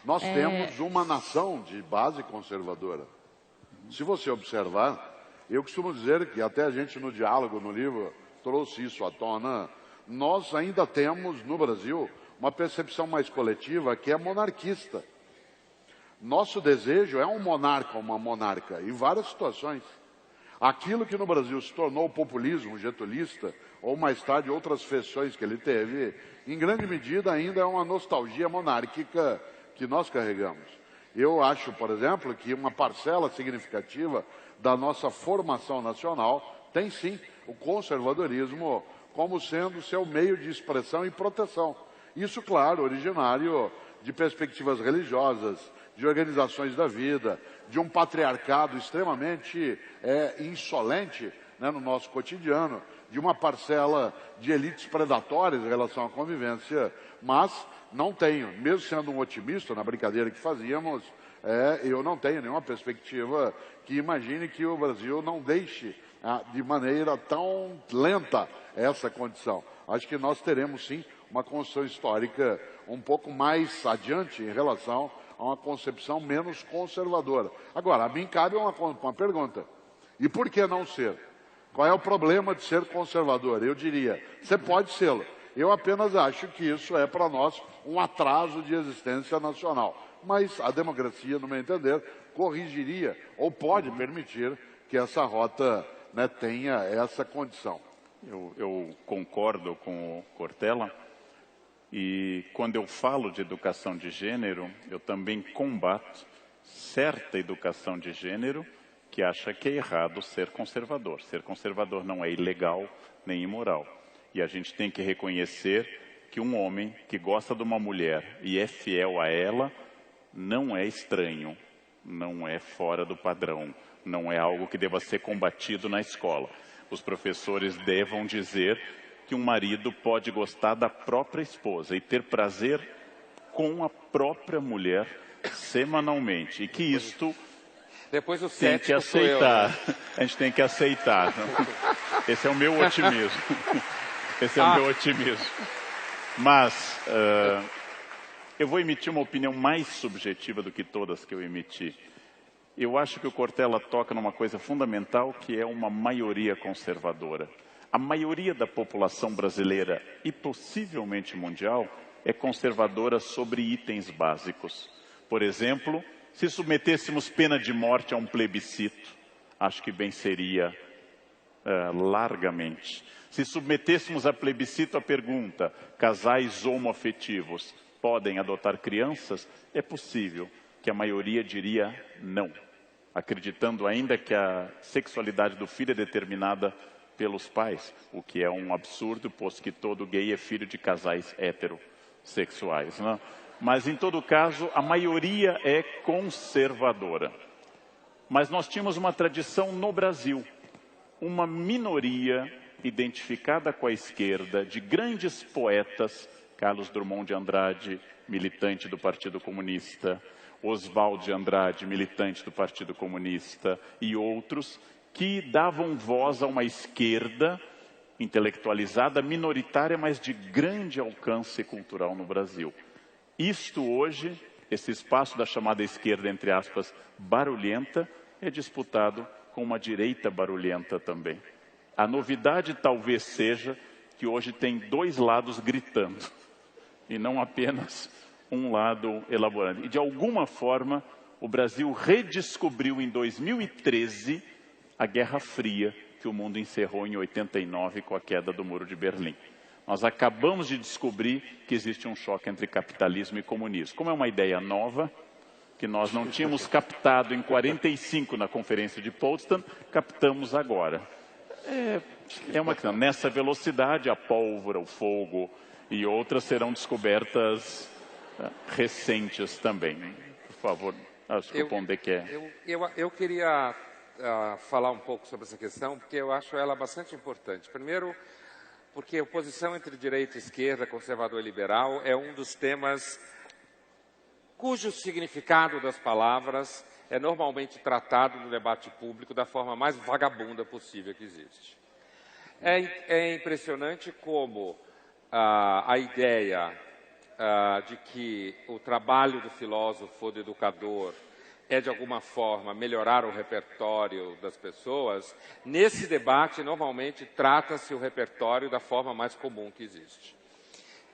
Nós temos uma nação de base conservadora. Se você observar, eu costumo dizer que até a gente no diálogo, no livro, trouxe isso à tona. Nós ainda temos no Brasil uma percepção mais coletiva que é monarquista. Nosso desejo é um monarca, uma monarca, em várias situações. Aquilo que no Brasil se tornou o populismo getulista, ou mais tarde outras feições que ele teve, em grande medida ainda é uma nostalgia monárquica que nós carregamos. Eu acho, por exemplo, que uma parcela significativa da nossa formação nacional tem sim o conservadorismo como sendo seu meio de expressão e proteção. Isso, claro, originário de perspectivas religiosas, de organizações da vida, de um patriarcado extremamente insolente, né, no nosso cotidiano, de uma parcela de elites predatórias em relação à convivência, mas não tenho, mesmo sendo um otimista na brincadeira que fazíamos, eu não tenho nenhuma perspectiva que imagine que o Brasil não deixe de maneira tão lenta essa condição. Acho que nós teremos sim uma construção histórica um pouco mais adiante em relação a uma concepção menos conservadora. Agora, a mim cabe uma pergunta. E por que não ser? Qual é o problema de ser conservador? Eu diria, você pode sê-lo. Eu apenas acho que isso é para nós um atraso de existência nacional. Mas a democracia, no meu entender, corrigiria ou pode permitir que essa rota, né, tenha essa condição. Eu concordo com o Cortella. E quando eu falo de educação de gênero, eu também combato certa educação de gênero que acha que é errado ser conservador. Ser conservador não é ilegal nem imoral. E a gente tem que reconhecer que um homem que gosta de uma mulher e é fiel a ela não é estranho, não é fora do padrão, não é algo que deva ser combatido na escola. Os professores devam dizer que um marido pode gostar da própria esposa e ter prazer com a própria mulher semanalmente. E que isto depois o tem que aceitar. A gente tem que aceitar. Esse é o meu otimismo. Esse é o meu otimismo. Mas eu vou emitir uma opinião mais subjetiva do que todas que eu emiti. Eu acho que o Cortella toca numa coisa fundamental, que é uma maioria conservadora. A maioria da população brasileira e possivelmente mundial é conservadora sobre itens básicos. Por exemplo, se submetêssemos pena de morte a um plebiscito, acho que venceria largamente. Se submetêssemos a plebiscito a pergunta, casais homoafetivos podem adotar crianças? É possível que a maioria diria não, acreditando ainda que a sexualidade do filho é determinada pelos pais, o que é um absurdo, posto que todo gay é filho de casais heterossexuais, né? Mas, em todo caso, a maioria é conservadora. Mas nós tínhamos uma tradição no Brasil, uma minoria identificada com a esquerda, de grandes poetas, Carlos Drummond de Andrade, militante do Partido Comunista, Oswald de Andrade, militante do Partido Comunista, e outros, que davam voz a uma esquerda intelectualizada, minoritária, mas de grande alcance cultural no Brasil. Isto hoje, esse espaço da chamada esquerda, entre aspas, barulhenta, é disputado com uma direita barulhenta também. A novidade talvez seja que hoje tem dois lados gritando, e não apenas um lado elaborando. E de alguma forma, o Brasil redescobriu em 2013 a Guerra Fria, que o mundo encerrou em 89 com a queda do Muro de Berlim. Nós acabamos de descobrir que existe um choque entre capitalismo e comunismo. Como é uma ideia nova, que nós não tínhamos captado em 45 na Conferência de Potsdam, captamos agora. É uma questão. Nessa velocidade, a pólvora, o fogo e outras serão descobertas recentes também. Por favor, acho que o Pondé quer. Eu queria falar um pouco sobre essa questão, porque eu acho ela bastante importante. Primeiro, porque a oposição entre direita e esquerda, conservador e liberal, é um dos temas cujo significado das palavras é normalmente tratado no debate público da forma mais vagabunda possível que existe. É impressionante como a ideia de que o trabalho do filósofo, do educador, é, de alguma forma, melhorar o repertório das pessoas, nesse debate, normalmente, trata-se o repertório da forma mais comum que existe.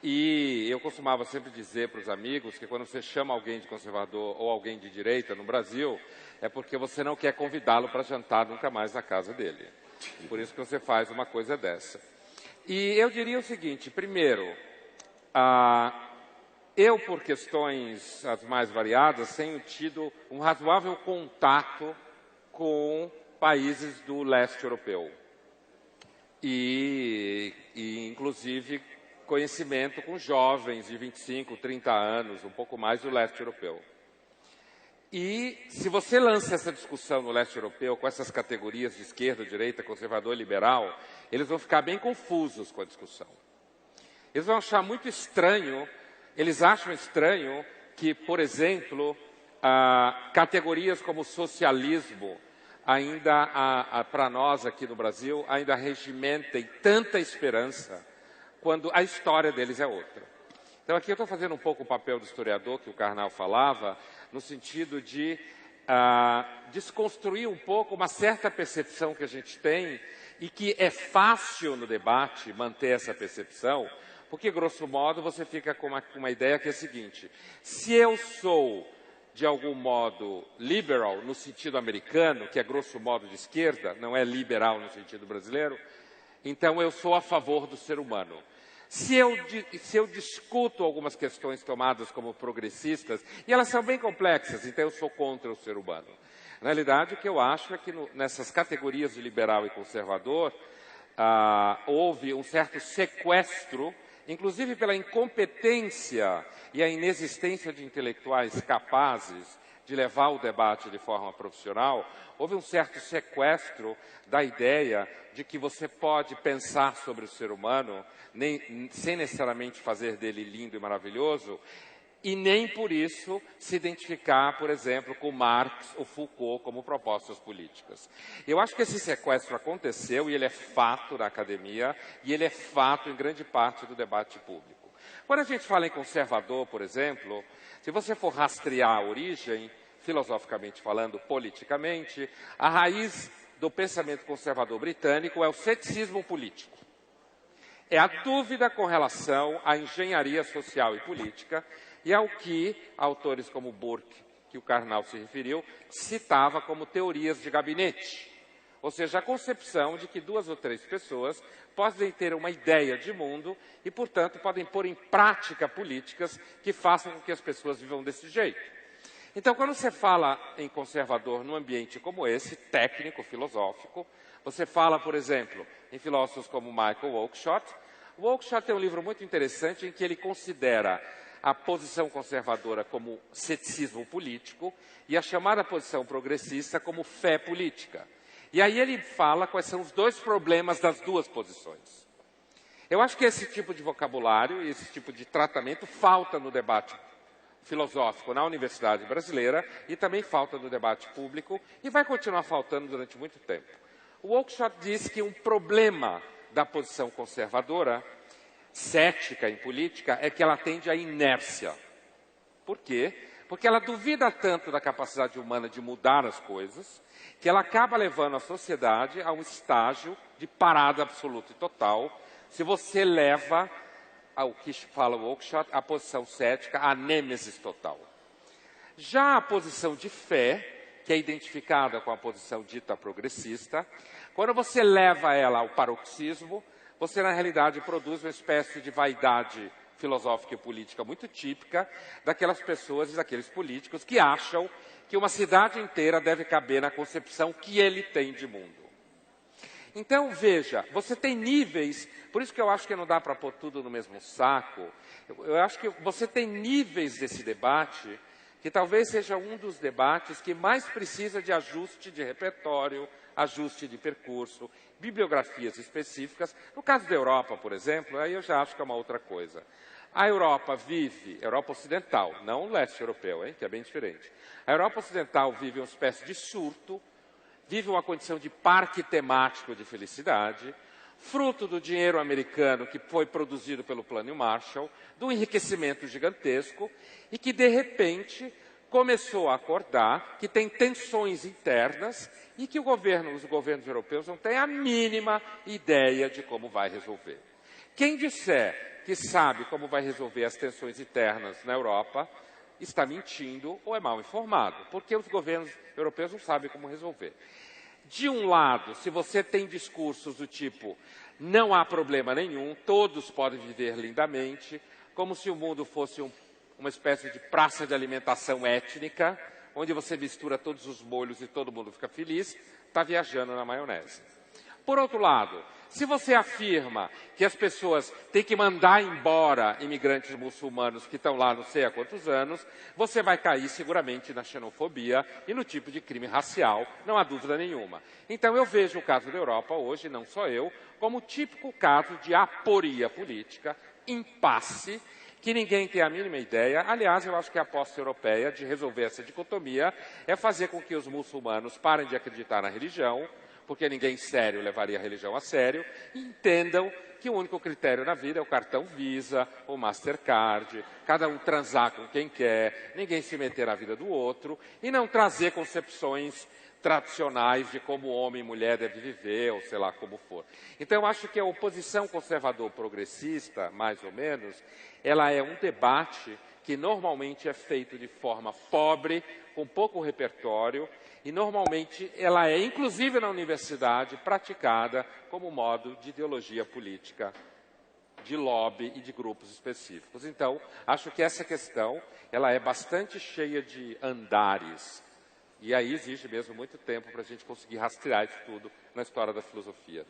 E eu costumava sempre dizer para os amigos que quando você chama alguém de conservador ou alguém de direita no Brasil, é porque você não quer convidá-lo para jantar nunca mais na casa dele. Por isso que você faz uma coisa dessa. E eu diria o seguinte, primeiro, eu, por questões as mais variadas, tenho tido um razoável contato com países do leste europeu. E inclusive, conhecimento com jovens de 25, 30 anos, um pouco mais do leste europeu. E se você lança essa discussão no leste europeu, com essas categorias de esquerda, direita, conservador e liberal, eles vão ficar bem confusos com a discussão. Eles vão achar muito estranho, eles acham estranho que, por exemplo, categorias como socialismo, ainda, para nós aqui no Brasil, ainda regimentem tanta esperança, quando a história deles é outra. Então aqui eu estou fazendo um pouco o papel do historiador que o Karnal falava, no sentido de desconstruir um pouco uma certa percepção que a gente tem e que é fácil no debate manter essa percepção, porque, grosso modo, você fica com uma ideia que é a seguinte: se eu sou, de algum modo, liberal no sentido americano, que é, grosso modo, de esquerda, não é liberal no sentido brasileiro, então eu sou a favor do ser humano. Se eu discuto algumas questões tomadas como progressistas, e elas são bem complexas, então eu sou contra o ser humano. Na realidade, o que eu acho é que nessas categorias de liberal e conservador, houve um certo sequestro, inclusive pela incompetência e a inexistência de intelectuais capazes de levar o debate de forma profissional, houve um certo sequestro da ideia de que você pode pensar sobre o ser humano sem necessariamente fazer dele lindo e maravilhoso, e nem por isso se identificar, por exemplo, com Marx ou Foucault como propostas políticas. Eu acho que esse sequestro aconteceu e ele é fato na academia e ele é fato em grande parte do debate público. Quando a gente fala em conservador, por exemplo, se você for rastrear a origem, filosoficamente falando, politicamente, a raiz do pensamento conservador britânico é o ceticismo político. É a dúvida com relação à engenharia social e política e ao que autores como Burke, que o Karnal se referiu, citava como teorias de gabinete. Ou seja, a concepção de que 2 ou 3 pessoas podem ter uma ideia de mundo e, portanto, podem pôr em prática políticas que façam com que as pessoas vivam desse jeito. Então, quando você fala em conservador num ambiente como esse, técnico, filosófico, você fala, por exemplo, em filósofos como Michael Oakeshott. O Oakeshott tem um livro muito interessante em que ele considera a posição conservadora como ceticismo político e a chamada posição progressista como fé política. E aí ele fala quais são os 2 problemas das 2 posições. Eu acho que esse tipo de vocabulário e esse tipo de tratamento falta no debate filosófico na universidade brasileira e também falta no debate público e vai continuar faltando durante muito tempo. O Oakeshott diz que um problema da posição conservadora, cética em política, é que ela tende à inércia. Por quê? Porque ela duvida tanto da capacidade humana de mudar as coisas, que ela acaba levando a sociedade a um estágio de parada absoluta e total, se você leva ao que fala o Oakeshott, a posição cética, a nêmesis total. Já a posição de fé, que é identificada com a posição dita progressista, quando você leva ela ao paroxismo, você na realidade produz uma espécie de vaidade filosófica e política muito típica daquelas pessoas e daqueles políticos que acham que uma cidade inteira deve caber na concepção que ele tem de mundo. Então, veja, você tem níveis, por isso que eu acho que não dá para pôr tudo no mesmo saco, eu acho que você tem níveis desse debate que talvez seja um dos debates que mais precisa de ajuste de repertório, ajuste de percurso, bibliografias específicas. No caso da Europa, por exemplo, aí eu já acho que é uma outra coisa. A Europa vive, Europa Ocidental, não o leste europeu, que é bem diferente. A Europa Ocidental vive uma espécie de surto, vive uma condição de parque temático de felicidade, fruto do dinheiro americano que foi produzido pelo Plano Marshall, do enriquecimento gigantesco e que, de repente, começou a acordar que tem tensões internas e que os governos europeus não têm a mínima ideia de como vai resolver. Quem disser que sabe como vai resolver as tensões internas na Europa está mentindo ou é mal informado, porque os governos europeus não sabem como resolver. De um lado, se você tem discursos do tipo não há problema nenhum, todos podem viver lindamente, como se o mundo fosse uma espécie de praça de alimentação étnica, onde você mistura todos os molhos e todo mundo fica feliz, está viajando na maionese. Por outro lado, se você afirma que as pessoas têm que mandar embora imigrantes muçulmanos que estão lá não sei há quantos anos, você vai cair seguramente na xenofobia e no tipo de crime racial, não há dúvida nenhuma. Então eu vejo o caso da Europa hoje, não só eu, como típico caso de aporia política, impasse, que ninguém tem a mínima ideia. Aliás, eu acho que a aposta europeia de resolver essa dicotomia é fazer com que os muçulmanos parem de acreditar na religião, porque ninguém sério levaria a religião a sério, e entendam que o único critério na vida é o cartão Visa, o Mastercard, cada um transar com quem quer, ninguém se meter na vida do outro, e não trazer concepções tradicionais de como homem e mulher devem viver, ou sei lá como for. Então, eu acho que a oposição conservador-progressista, mais ou menos, ela é um debate que normalmente é feito de forma pobre, com pouco repertório, e normalmente ela é, inclusive na universidade, praticada como modo de ideologia política, de lobby e de grupos específicos. Então, acho que essa questão ela é bastante cheia de andares, e aí exige mesmo muito tempo para a gente conseguir rastrear isso tudo na história da filosofia.